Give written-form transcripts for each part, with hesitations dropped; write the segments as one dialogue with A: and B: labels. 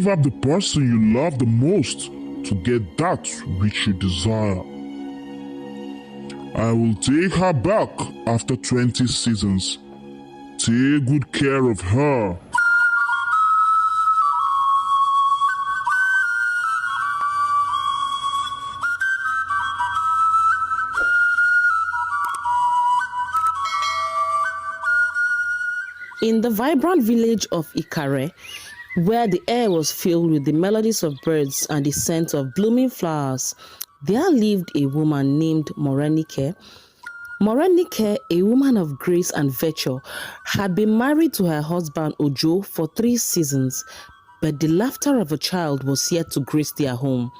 A: give up the person you love the most to get that which you desire. I will take her back after 20 seasons. Take good care of her.
B: In the vibrant village of Ikare, where the air was filled with the melodies of birds and the scent of blooming flowers, there lived a woman named Morenike. Morenike, a woman of grace and virtue, had been married to her husband Ojo for 3 seasons, but the laughter of a child was yet to grace their home.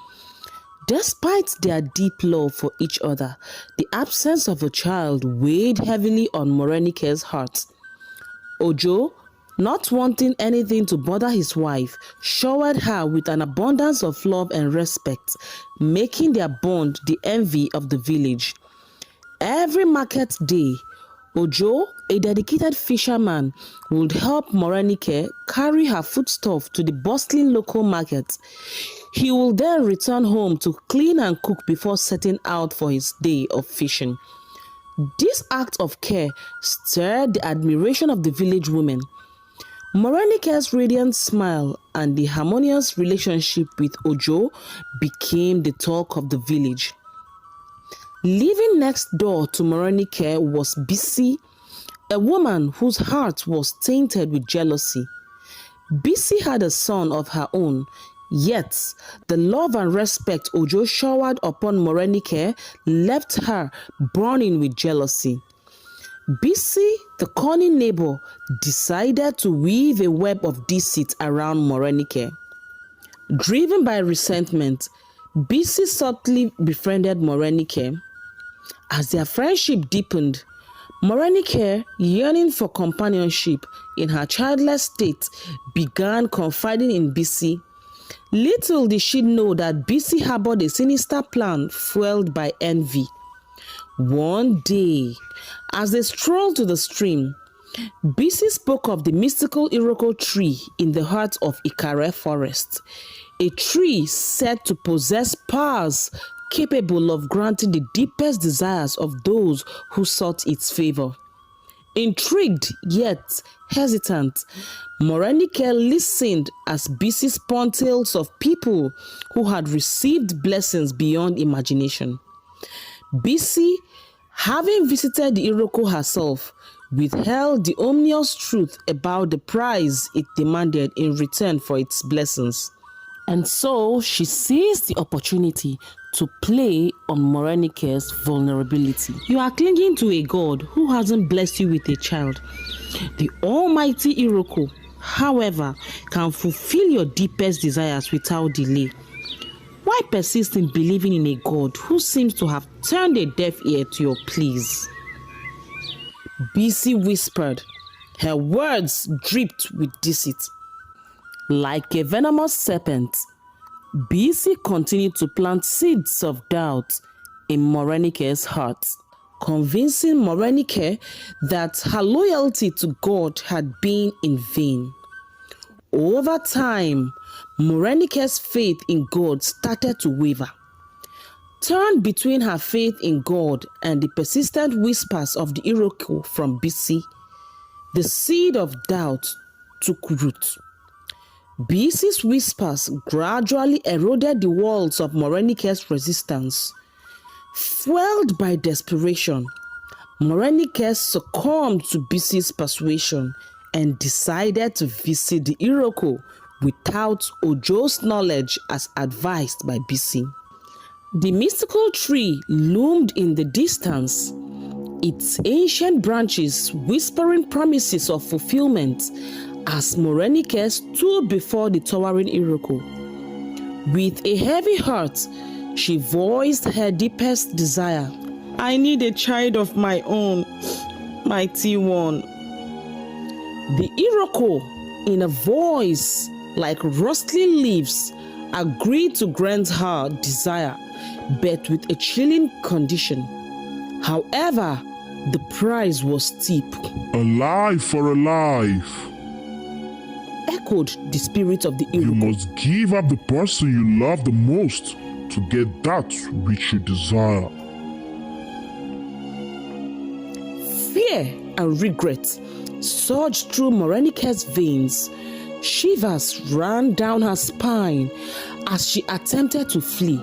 B: Despite their deep love for each other, the absence of a child weighed heavily on Morenike's heart. Ojo, not wanting anything to bother his wife, showered her with an abundance of love and respect, making their bond the envy of the village. Every market day, Ojo, a dedicated fisherman, would help Morenike carry her foodstuff to the bustling local market. He will then return home to clean and cook before setting out for his day of fishing. This act of care stirred the admiration of the village women. Morenike's radiant smile and the harmonious relationship with Ojo became the talk of the village. Living next door to Morenike was Bisi, a woman whose heart was tainted with jealousy. Bisi had a son of her own, yet the love and respect Ojo showered upon Morenike left her burning with jealousy. Bisi, the cunning neighbor, decided to weave a web of deceit around Morenike. Driven by resentment, Bisi subtly befriended Morenike. As their friendship deepened, Morenike, yearning for companionship in her childless state, began confiding in Bisi. Little did she know that Bisi harbored a sinister plan fueled by envy. One day, as they strolled to the stream, Bisi spoke of the mystical Iroko tree in the heart of Ikare forest, a tree said to possess powers capable of granting the deepest desires of those who sought its favor. Intrigued yet hesitant, Morenike listened as Bisi spun tales of people who had received blessings beyond imagination. Bisi, having visited the Iroko herself, withheld the ominous truth about the price it demanded in return for its blessings. And so she seized the opportunity to play on Morenike's vulnerability. You are clinging to a god who hasn't blessed you with a child. The almighty Iroko, however, can fulfill your deepest desires without delay. Why persist in believing in a god who seems to have turned a deaf ear to your pleas? Bisi whispered. Her words dripped with deceit. Like a venomous serpent, Bisi continued to plant seeds of doubt in Morenike's heart, convincing Morenike that her loyalty to God had been in vain. Over time, Morenike's faith in God started to waver. Torn between her faith in God and the persistent whispers of the Iroko from Bisi, the seed of doubt took root. Bisi's whispers gradually eroded the walls of Morenike's resistance. Fueled by desperation, Morenike succumbed to Bisi's persuasion and decided to visit the Iroko without Ojo's knowledge as advised by Bisi. The mystical tree loomed in the distance, its ancient branches whispering promises of fulfillment as Morenike stood before the towering Iroko. With a heavy heart, she voiced her deepest desire. I need a child of my own, mighty one. The Iroko, in a voice like rustling leaves, agreed to grant her desire, but with a chilling condition. However, the price was steep.
A: A life for a life.
B: echoed the spirit of the
A: You
B: Iroquois.
A: must give up the person you love the most to get that which you desire.
B: Fear and regret surged through Morenike's veins. Shivers ran down her spine as she attempted to flee.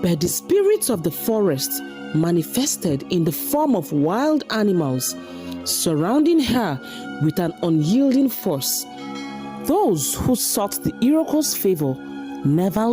B: But the spirits of the forest manifested in the form of wild animals, surrounding her with an unyielding force. Those who sought the Iroquois' favor never